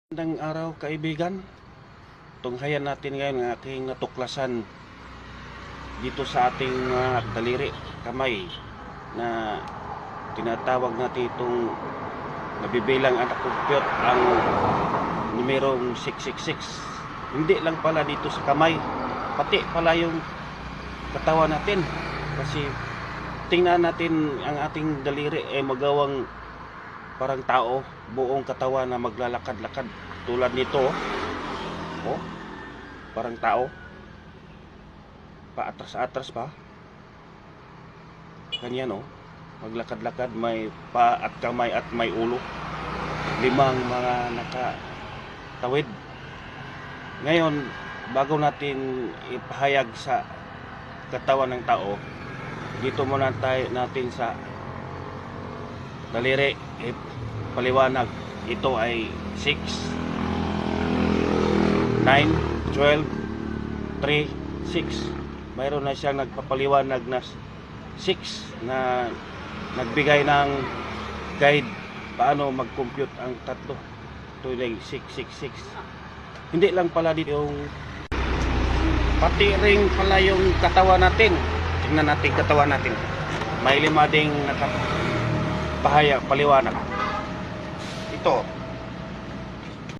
Magandang araw kaibigan. Tunghayan natin ngayon ang aking natuklasan dito sa ating daliri, kamay, na tinatawag natin itong nabibilang ang compute ang numerong 666. Hindi lang pala dito sa kamay, pati pala yung katawan natin. Kasi tingnan natin ang ating daliri ay magawang parang tao, buong katawan na maglalakad-lakad tulad nito. Oh, parang tao, paatras-atras pa ganyan, oh, maglakad-lakad, may pa at kamay at may ulo, limang mga nakatawid. Ngayon, bago natin ipahayag sa katawan ng tao, dito muna natin sa daliri paliwanag. Ito ay 6, 9, 12, 3, 6. Mayroon na siyang nagpapaliwanag na 6 na nagbigay ng guide paano mag-compute ang tatlo. Ito yung 666. Hindi lang pala dito yung pati ring pala yung katawan natin. Tingnan natin katawan natin. May lima ding paliwanag. Ito